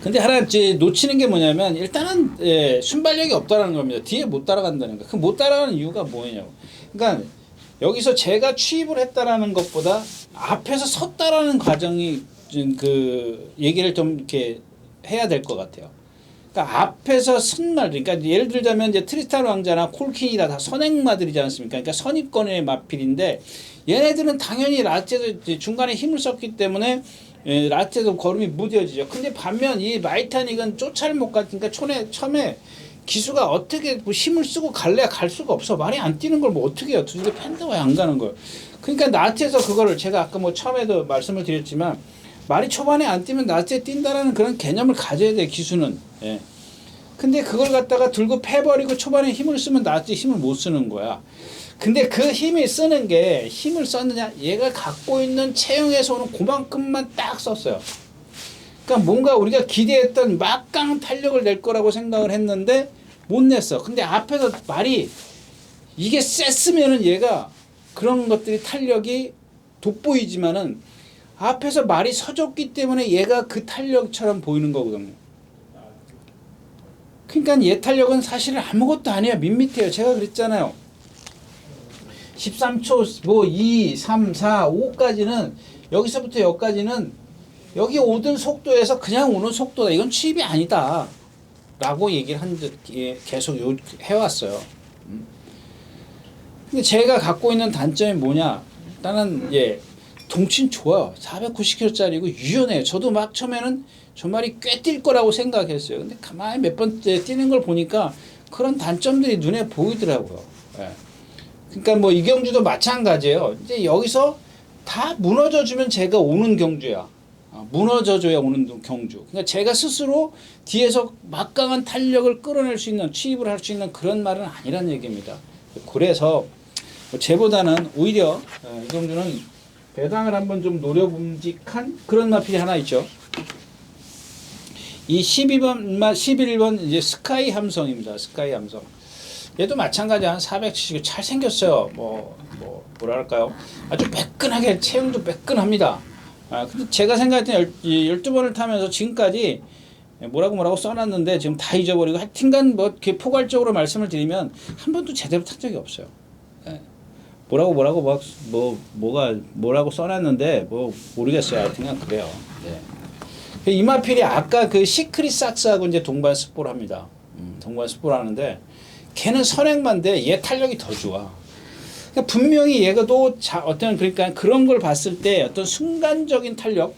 근데 하나 이제 놓치는 게 뭐냐면 일단은 순발력이 없다라는 겁니다. 뒤에 못 따라간다는 거. 그 못 따라가는 이유가 뭐냐고. 그러니까 여기서 제가 취입을 했다라는 것보다 앞에서 섰다라는 과정이 그 얘기를 좀 이렇게 해야 될 것 같아요. 그러니까 앞에서 쓴 말, 그러니까 예를 들자면 이제 트리스탄 왕자나 콜킨이다 다 선행마들이지 않습니까? 그러니까 선입권의 마필인데 얘네들은 당연히 라체도 중간에 힘을 썼기 때문에 예, 라테도 걸음이 무뎌지죠. 근데 반면 이 마이타닉은 쫓아를 못 가니까 처음에 기수가 어떻게 뭐 힘을 쓰고 갈래야 갈 수가 없어. 말이 안 뛰는 걸 뭐 어떻게 해요. 두들겨 팬다 왜 안 가는 걸. 그러니까 나트에서 그거를 제가 아까 뭐 처음에도 말씀을 드렸지만 말이 초반에 안 뛰면 나트에 뛴다라는 그런 개념을 가져야 돼 기수는. 예. 근데 그걸 갖다가 들고 패버리고 초반에 힘을 쓰면 나트 힘을 못 쓰는 거야. 근데 그 힘을 쓰는 게 힘을 썼느냐 얘가 갖고 있는 체형에서 오는 그만큼만 딱 썼어요. 그러니까 뭔가 우리가 기대했던 막강한 탄력을 낼 거라고 생각을 했는데 못 냈어. 근데 앞에서 말이 이게 셌으면은 얘가 그런 것들이 탄력이 돋보이지만은 앞에서 말이 서줬기 때문에 얘가 그 탄력처럼 보이는 거거든요. 그러니까 얘 탄력은 사실은 아무것도 아니야. 밋밋해요. 제가 그랬잖아요. 13초 뭐 2, 3, 4, 5까지는 여기서부터 여기까지는 여기 오던 속도에서 그냥 오는 속도다. 이건 취입이 아니다. 라고 얘기를 계속 해왔어요. 근데 제가 갖고 있는 단점이 뭐냐? 일단은 덩치는 좋아요. 490kg짜리고 유연해요. 저도 막 처음에는 저 말이 꽤 뛸 거라고 생각했어요. 근데 가만히 몇 번째 뛰는 걸 보니까 그런 단점들이 눈에 보이더라고요. 예. 그러니까 뭐 이경주도 마찬가지예요. 이제 여기서 다 무너져주면 제가 오는 경주야. 무너져줘야 오는 경주. 그러니까 제가 스스로 뒤에서 막강한 탄력을 끌어낼 수 있는, 취입을 할 수 있는 그런 말은 아니란 얘기입니다. 그래서 제보다는 오히려 이경주는 배당을 한번 좀 노려봄직한 그런 마필이 하나 있죠. 이 11번 이제 스카이 함성입니다. 스카이 함성. 얘도 마찬가지 한 470. 잘 생겼어요. 뭐랄까요. 아주 매끈하게 체형도 매끈합니다. 근데 제가 생각할 때 12번을 타면서 지금까지 뭐라고 써놨는데 지금 다 잊어버리고 하여튼간 뭐 이렇게 포괄적으로 말씀을 드리면 한 번도 제대로 탄 적이 없어요. 예. 뭐라고 써놨는데 뭐 모르겠어요. 하여튼간 그래요. 예. 이마필이 아까 그 시크릿 삭스하고 이제 동반 스포를 합니다. 동반 스포를 하는데 걔는 선행만데 얘 탄력이 더 좋아. 그러니까 분명히 얘가 또 그러니까 그런 걸 봤을 때 어떤 순간적인 탄력,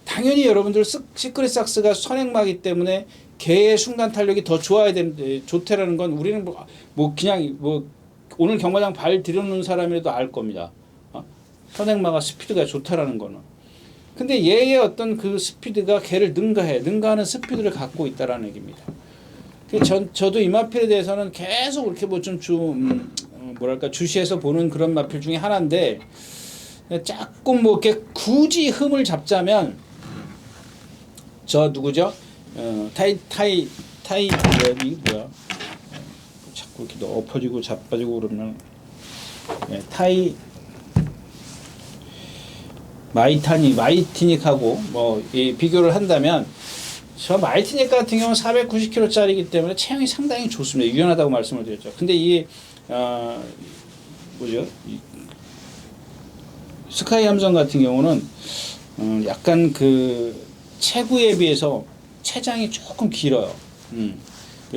당연히 여러분들 시크릿 삭스가 선행마기 때문에 걔의 순간 탄력이 더 좋아야 되는데 좋다라는 건 우리는 그냥 오늘 경마장 발 들여놓는 사람이라도 알 겁니다. 선행마가 스피드가 좋다라는 거는. 근데 얘의 어떤 그 스피드가 걔를 능가하는 스피드를 갖고 있다라는 얘기입니다. 저도 이 마필에 대해서는 계속 이렇게 뭐랄까 주시해서 보는 그런 마필 중에 하나인데 조금 이렇게 굳이 흠을 잡자면 저 누구죠? 뭐야? 자꾸 이렇게 엎어지고 자빠지고 그러면 마이티닉하고 비교를 한다면 저 마이티닉 같은 경우는 490kg짜리이기 때문에 체형이 상당히 좋습니다. 유연하다고 말씀을 드렸죠. 근데 이 스카이 함성 같은 경우는 약간 그 체구에 비해서 체장이 조금 길어요.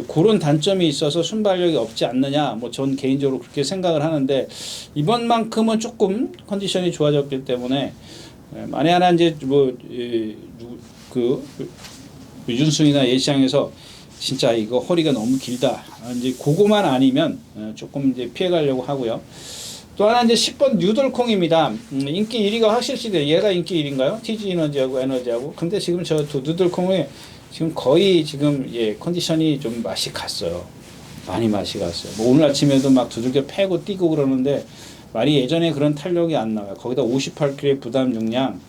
그런 단점이 있어서 순발력이 없지 않느냐. 전 개인적으로 그렇게 생각을 하는데 이번만큼은 조금 컨디션이 좋아졌기 때문에 만에 하나 이제 유준승이나 예시장에서 진짜 이거 허리가 너무 길다. 이제 그거만 아니면 조금 이제 피해가려고 하고요. 또 하나 이제 10번 뉴들콩입니다. 인기 1위가 확실시돼요. 얘가 인기 1위인가요? TG 에너지하고. 근데 지금 저 뉴들콩이 지금 거의 지금 컨디션이 좀 맛이 갔어요. 많이 맛이 갔어요. 오늘 아침에도 막 두들겨 패고 뛰고 그러는데 말이 예전에 그런 탄력이 안 나와요. 거기다 58kg의 부담 중량.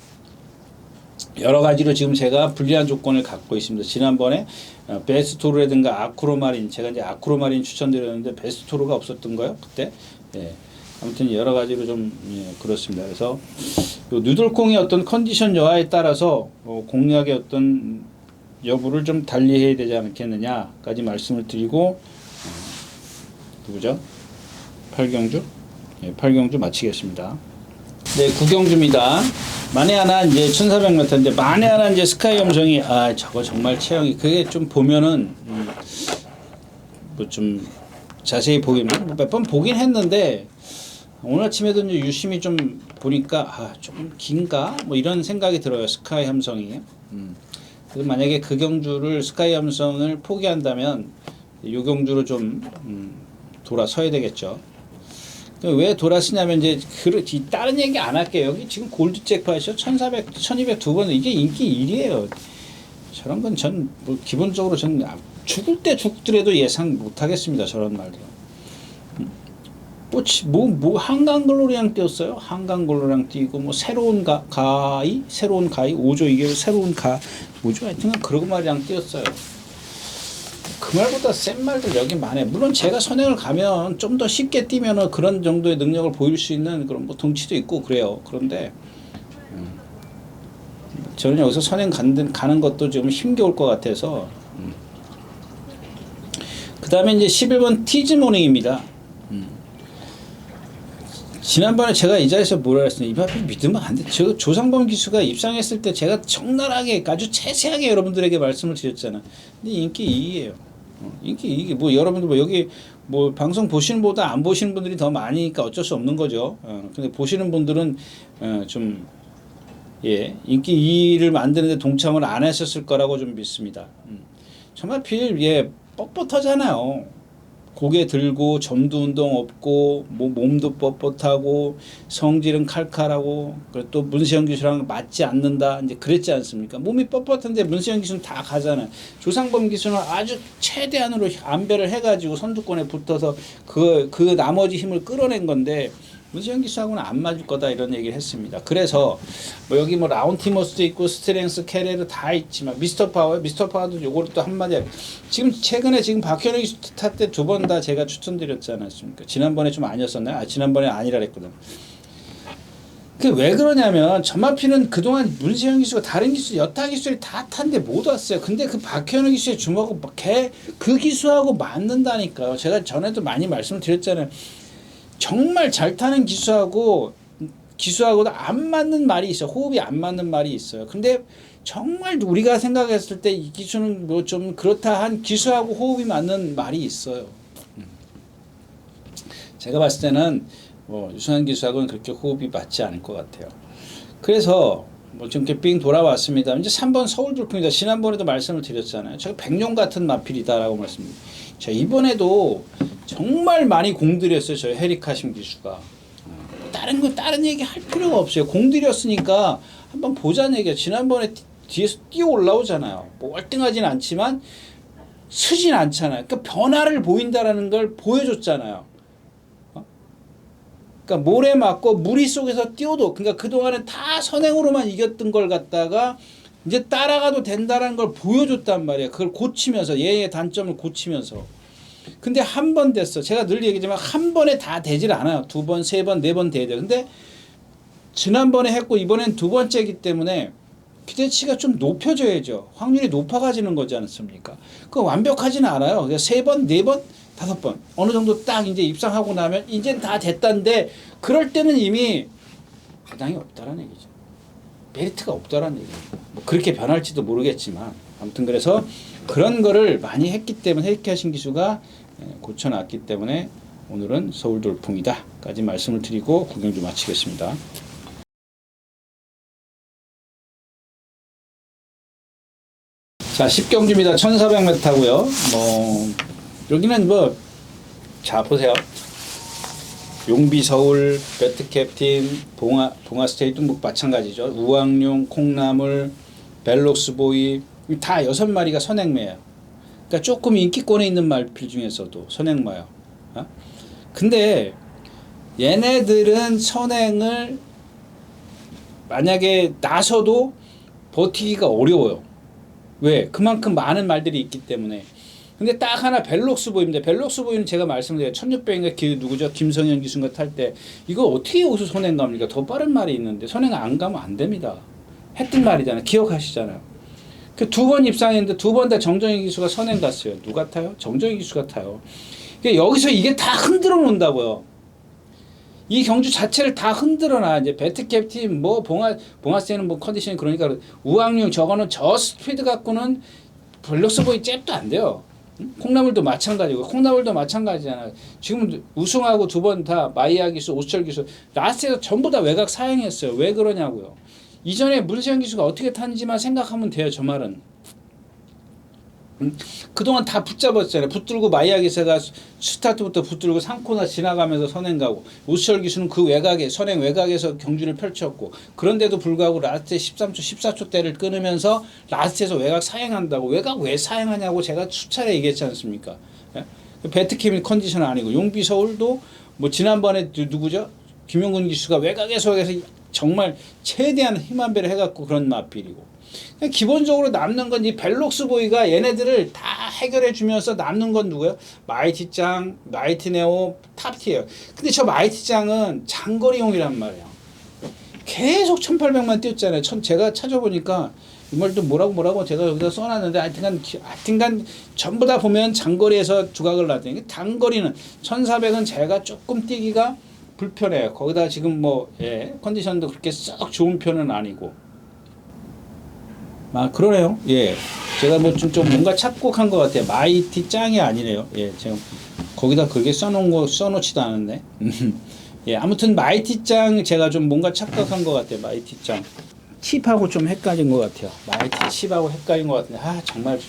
여러 가지로 지금 제가 불리한 조건을 갖고 있습니다. 지난번에 베스토르라든가 아크로마린, 제가 이제 아크로마린 추천드렸는데 베스토르가 없었던 거요 그때. 아무튼 여러 가지로 좀 그렇습니다. 그래서 누들콩의 어떤 컨디션 여하에 따라서 공략의 어떤 여부를 좀 달리해야 되지 않겠느냐까지 말씀을 드리고 누구죠? 8경주? 8경주 마치겠습니다. 네, 9경주입니다. 만에 하나 이제 1400m인데 만에 하나 이제 스카이 함성이 저거 정말 체형이 그게 좀 보면은 좀 자세히 보기는 몇 번 보긴 했는데 오늘 아침에도 이제 유심히 좀 보니까 조금 긴가 뭐 이런 생각이 들어요. 스카이 함성이. 그래서 만약에 그 경주를 스카이 함성을 포기한다면 요 경주로 좀 돌아서야 되겠죠. 왜 돌아서냐면 이제 다른 얘기 안 할게요. 여기 지금 골드 잭팟이죠. 1400, 1200 두 번 이게 인기 1위에요. 저런 건 전 뭐 기본적으로 전 죽을 때 죽더라도 예상 못 하겠습니다. 저런 말도. 뭐 한강글로리랑 띄었어요. 한강글로리랑 띄고 뭐 새로운 가이 5조 이게 새로운 뭐죠? 하여튼 그런 말이랑 띄었어요. 그 말보다 센 말들 여기 많아요. 물론 제가 선행을 가면 좀 더 쉽게 뛰면은 그런 정도의 능력을 보일 수 있는 그런 뭐 덩치도 있고 그래요. 그런데 저는 여기서 선행 가는 것도 좀 힘겨울 것 같아서 그 다음에 이제 11번 티즈모닝입니다. 지난번에 제가 이 자리에서 뭐라 했어요? 이 앞에 믿으면 안 돼. 저 조상범 기수가 입상했을 때 제가 적나라하게 아주 세세하게 여러분들에게 말씀을 드렸잖아. 근데 인기 2위예요. 인기 2위. 뭐 여러분들 뭐 여기 뭐 방송 보시는 보다 안 보시는 분들이 더 많으니까 어쩔 수 없는 거죠. 근데 보시는 분들은 좀 인기 2위를 만드는데 동참을 안 하셨을 거라고 좀 믿습니다. 정말 뻣뻣하잖아요. 고개 들고 점도 운동 없고 뭐 몸도 뻣뻣하고 성질은 칼칼하고 그리고 또 문세영 기수랑 맞지 않는다 이제 그랬지 않습니까? 몸이 뻣뻣한데 문세영 기수는 다 가잖아요. 조상범 기수는 아주 최대한으로 안배를 해가지고 선두권에 붙어서 그 나머지 힘을 끌어낸 건데 문세영 기수하고는 안 맞을 거다 이런 얘기를 했습니다. 그래서 뭐 여기 뭐 라운티머스도 있고 스트렝스 캐레르 다 있지만 미스터 파워도 요거를 또 한마디 지금 최근에 지금 박현우 기수 탔 때 두 번 다 제가 추천드렸지 않았습니까? 지난번에 좀 아니었었나요? 지난번에 아니라 그랬거든. 그 왜 그러냐면 전마피는 그동안 문세영 기수가 다른 기수 여타 기수들이 다 탄데 못 왔어요. 근데 그 박현우 기수의 주먹은 그 기수하고 맞는다니까요. 제가 전에도 많이 말씀을 드렸잖아요. 정말 잘 타는 기수하고도 안 맞는 말이 있어요. 호흡이 안 맞는 말이 있어요. 근데 정말 우리가 생각했을 때 이 기수는 뭐 좀 그렇다 한 기수하고 호흡이 맞는 말이 있어요. 제가 봤을 때는 뭐 유승환 기수하고는 그렇게 호흡이 맞지 않을 것 같아요. 그래서 뭐 지금 이렇게 삥 돌아왔습니다. 이제 3번 서울 돌풍이다. 지난번에도 말씀을 드렸잖아요. 제가 백룡 같은 마필이다라고 말씀드렸어요. 자, 이번에도 정말 많이 공들였어요. 저희 헤리카심 기수가. 다른 얘기 할 필요가 없어요. 공들였으니까 한번 보자는 얘기야. 지난번에 뒤에서 뛰어 올라오잖아요. 뭐 월등하진 않지만 쓰진 않잖아요. 그러니까 변화를 보인다라는 걸 보여줬잖아요. 그러니까 모래 맞고 무리 속에서 뛰어도 그러니까 그동안은 다 선행으로만 이겼던 걸 갖다가 이제 따라가도 된다는 걸 보여줬단 말이에요. 그걸 고치면서 얘의 단점을 고치면서. 근데 한 번 됐어. 제가 늘 얘기하지만 한 번에 다 되질 않아요. 두 번, 세 번, 네 번 돼야 돼요. 근데 지난번에 했고 이번엔 두 번째이기 때문에 기대치가 좀 높여져야죠. 확률이 높아가지는 거지 않습니까? 그 완벽하지는 않아요. 그러니까 세 번, 네 번, 다섯 번 어느 정도 딱 이제 입상하고 나면 이제 다 됐다는데 그럴 때는 이미 부당이 없다라는 얘기죠. 메리트가 없다라는 얘기죠. 뭐 그렇게 변할지도 모르겠지만 아무튼 그래서 그런 거를 많이 했기 때문에 헤리카심 기수가 고쳐놨기 때문에 오늘은 서울 돌풍이다 까지 말씀을 드리고 구경 좀 마치겠습니다. 자 10경주입니다. 1400m고요. 여기는 자 보세요. 용비 서울, 배트캡틴, 봉화 스테이트 뭐 마찬가지죠. 우왕룡, 콩나물, 벨록스보이 다 6마리가 선행매예요. 그러니까 조금 인기권에 있는 말필 중에서도 선행마요. 근데 얘네들은 선행을 만약에 나서도 버티기가 어려워요. 왜? 그만큼 많은 말들이 있기 때문에. 근데 딱 하나 벨록스보이입니다. 벨록스보이는 제가 말씀드려요. 1600인가 누구죠? 김성현 기수가 탈 때 이거 어떻게 여기서 선행 갑니까? 더 빠른 말이 있는데 선행 안 가면 안 됩니다. 했던 말이잖아요. 기억하시잖아요. 그 두 번 입상했는데 두 번 다 정정희 기수가 선행 갔어요. 누가 타요? 정정희 기수가 타요. 그러니까 여기서 이게 다 흔들어 놓는다고요. 이 경주 자체를 다 흔들어놔. 이제 배트캡틴 봉화세는 뭐 컨디션이 그러니까 우왕룡 저거는 저 스피드 갖고는 벨록스보이 잽도 안 돼요. 콩나물도 마찬가지고 콩나물도 마찬가지잖아요. 지금 우승하고 두 번 다 마이야 기수, 오수철 기수 라스트에서 전부 다 외곽 사행했어요. 왜 그러냐고요. 이전에 문세영 기수가 어떻게 탔는지만 생각하면 돼요. 저 말은. 그동안 다 붙잡았잖아요. 붙들고 마이야 기수가 스타트부터 붙들고 3코너 지나가면서 선행 가고 오수철 기수는 그 외곽에 선행 외곽에서 경주를 펼쳤고 그런데도 불구하고 라스트에 13초 14초대를 끊으면서 라스트에서 외곽 사행한다고 외곽 왜 사행하냐고 제가 수차례 얘기했지 않습니까? 예? 배트킴이 컨디션 아니고 용비 서울도 뭐 지난번에 누구죠? 김용근 기수가 외곽에서 정말 최대한 힘안배를 해갖고 그런 마필이고 기본적으로 남는 건 이 벨록스 보이가 얘네들을 다 해결해 주면서 남는 건 누구예요? 마이티짱, 마이티네오, 탑티예요. 근데 저 마이티짱은 장거리용이란 말이에요. 계속 1800만 뛰었잖아요. 제가 찾아보니까 이 말도 뭐라고 제가 여기다 써놨는데 하여튼간 전부 다 보면 장거리에서 두각을 나더니 단거리는 1400은 제가 조금 뛰기가 불편해요. 거기다 지금 컨디션도 그렇게 썩 좋은 편은 아니고. 아, 그러네요. 예. 제가 뭐 좀 뭔가 착곡한 것 같아요. 마이티 짱이 아니네요. 예. 제가 거기다 그렇게 써놓지도 않았네. 예. 아무튼 마이티 짱 제가 좀 뭔가 착각한 것 같아요. 마이티 짱. 칩하고 좀 헷갈린 것 같아요. 마이티 칩하고 헷갈린 것 같은데, 정말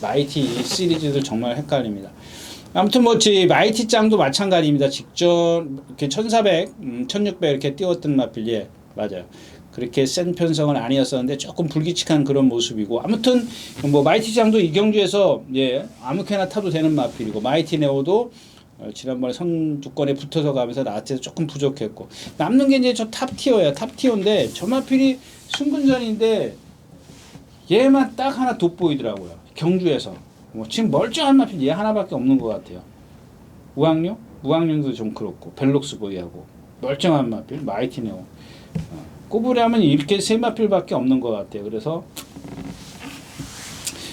마이티 시리즈들 정말 헷갈립니다. 아무튼 마이티 짱도 마찬가지입니다. 직전 이렇게 1400, 1600 이렇게 띄웠던 마필. 예. 맞아요. 그렇게 센 편성은 아니었었는데 조금 불규칙한 그런 모습이고 아무튼 마이티장도 이 경주에서 아무렇게나 타도 되는 마필이고 마이티네오도 지난번에 선두권에 붙어서 가면서 나한테 조금 부족했고 남는 게 이제 저 탑티어야. 탑티어인데 저 마필이 승분전인데 얘만 딱 하나 돋보이더라고요. 경주에서 지금 멀쩡한 마필 얘 하나밖에 없는 것 같아요. 우왕룡도 좀 그렇고 벨록스 보이하고 멀쩡한 마필 마이티네오. 꼽으려면 이렇게 세 마필밖에 없는 것 같아요. 그래서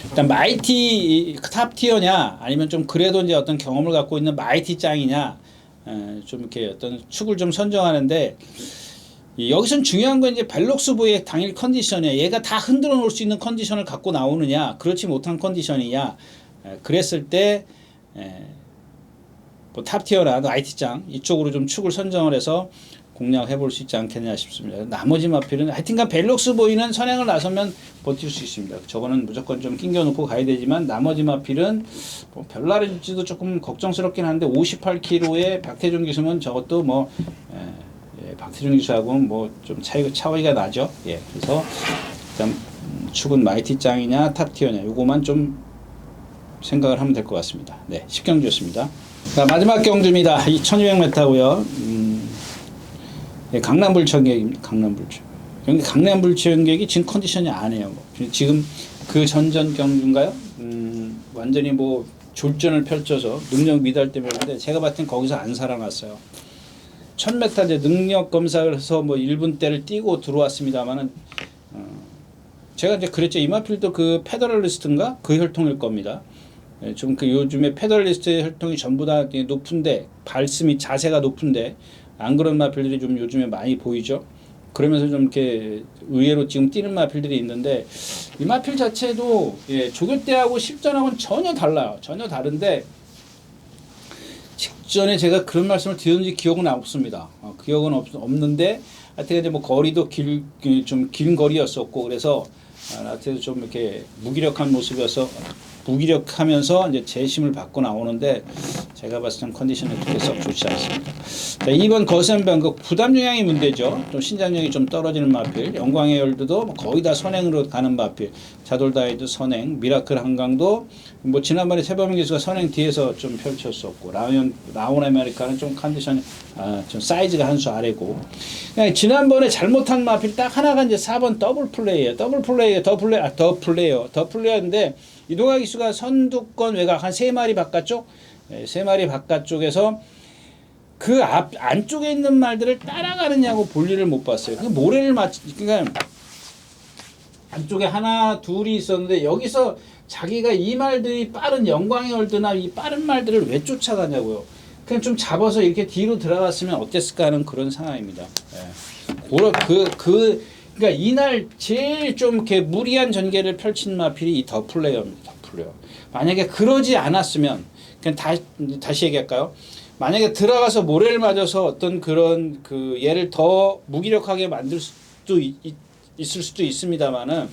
일단 마이티 탑티어냐 아니면 좀 그래도 이제 어떤 경험을 갖고 있는 마이티 짱이냐 좀 이렇게 어떤 축을 좀 선정하는데 여기선 중요한 건 이제 벨록스 보이의 당일 컨디션이야. 얘가 다 흔들어 놓을 수 있는 컨디션을 갖고 나오느냐 그렇지 못한 컨디션이냐 그랬을 때 탑티어나 마이티 짱 이쪽으로 좀 축을 선정을 해서 공략해 볼 수 있지 않겠냐 싶습니다. 나머지 마필은 하여튼간 벨록스 보이는 선행을 나서면 버틸 수 있습니다. 저거는 무조건 좀 낑겨놓고 가야 되지만 나머지 마필은 별나라일지도 조금 걱정스럽긴 한데 58kg의 박태준 기수면 저것도 박태준 기수하고는 좀 차이가 나죠. 예, 그래서 일단 축은 마이티 짱이냐 탑티어냐 요거만 좀 생각을 하면 될 것 같습니다. 네, 10경주였습니다. 자, 마지막 경주입니다. 2200m고요. 강남불청객입니다. 강남불청객이 지금 컨디션이 아니에요. 지금 그 전전 경주인가요? 완전히 졸전을 펼쳐서 능력 미달 때문에 제가 봤을 땐 거기서 안 살아났어요. 1000m 이제 능력 검사를 해서 1분대를 뛰고 들어왔습니다만은 제가 이제 그랬죠. 이마필도 그 페더럴리스트인가 그 혈통일 겁니다. 좀 요즘에 페더럴리스트 혈통이 전부 다 높은데 발음이 자세가 높은데 안 그런 마필들이 좀 요즘에 많이 보이죠. 그러면서 좀 이렇게 의외로 지금 뛰는 마필들이 있는데 이 마필 자체도 조교 때하고 실전하고는 전혀 달라요. 전혀 다른데 직전에 제가 그런 말씀을 드렸는지 기억은 없습니다. 기억은 없는데 하여튼 이제 거리도 좀 긴 거리였었고 그래서 하여튼 좀 이렇게 무기력하면서 이제 재심을 받고 나오는데 제가 봤을 땐 컨디션이 그렇게 썩 좋지 않습니다. 자, 2번 거센병 부담 영향이 문제죠. 좀 신장력이 좀 떨어지는 마필. 영광의 열드도 거의 다 선행으로 가는 마필. 자돌다이도 선행. 미라클 한강도 지난번에 세범인 기수가 선행 뒤에서 좀 펼쳤었고 라온 아메리카는 좀 컨디션이 좀 사이즈가 한 수 아래고 지난번에 잘못한 마필 딱 하나가 이제 4번 더블 플레이예요. 더 플레이어인데 이동학 기수가 선두권 외곽 한 3마리 바깥쪽 3마리 바깥쪽에서 그 안쪽에 있는 말들을 따라가느냐고 볼일을 못 봤어요. 그 모래를 그러니까 안쪽에 하나 둘이 있었는데 여기서 자기가 이 말들이 빠른 영광의 얼드나 이 빠른 말들을 왜 쫓아가냐고요. 그냥 좀 잡아서 이렇게 뒤로 들어갔으면 어땠을까 하는 그런 상황입니다. 그러니까 이날 제일 좀 이렇게 무리한 전개를 펼친 마필이 이 더 플레이어입니다. 풀려요. 만약에 그러지 않았으면 그냥 다시 얘기할까요? 만약에 들어가서 모래를 맞아서 어떤 그런 그 얘를 더 무기력하게 만들 수도 있을 수도 있습니다만은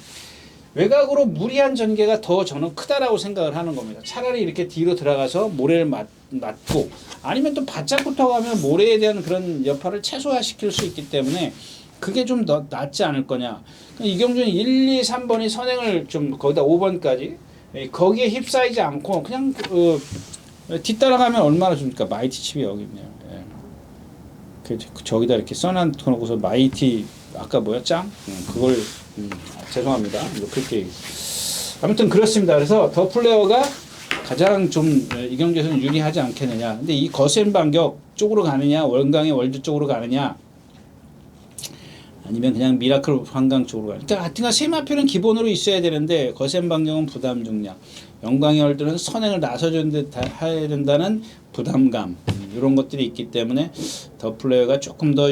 외곽으로 무리한 전개가 더 저는 크다라고 생각을 하는 겁니다. 차라리 이렇게 뒤로 들어가서 모래를 맞고 아니면 또 바짝 붙어가면 모래에 대한 그런 여파를 최소화시킬 수 있기 때문에 그게 좀 더 낫지 않을 거냐. 이경준 1, 2, 3번이 선행을 좀 거기다 5번까지 거기에 휩싸이지 않고 그냥 뒤따라가면 얼마나 줍니까? 마이티 칩이 여기 있네요. 예. 저기다 이렇게 써놓고서 마이티 아까 뭐야 짱? 그걸 죄송합니다. 그렇게 아무튼 그렇습니다. 그래서 더 플레어가 가장 좀 이경주에서는 유리하지 않겠느냐. 근데 이 거센 반격 쪽으로 가느냐, 원광의 월드 쪽으로 가느냐, 아니면 그냥 미라클 한강 쪽으로 가느냐. 그러니까 하여튼간 세마표는 기본으로 있어야 되는데 거센 반격은 부담 중량, 영광의 월드는 선행을 나서줘야 된다는 부담감, 이런 것들이 있기 때문에 더 플레이어가 조금 더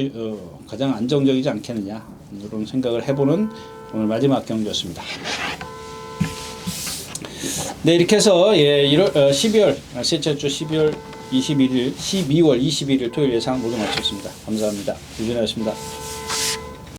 가장 안정적이지 않겠느냐, 이런 생각을 해보는 오늘 마지막 경기였습니다. 네, 이렇게 해서 12월 셋째 주 12월 21일 12월 21일 토요일 예상 모두 마쳤습니다. 감사합니다. 유진아였습니다.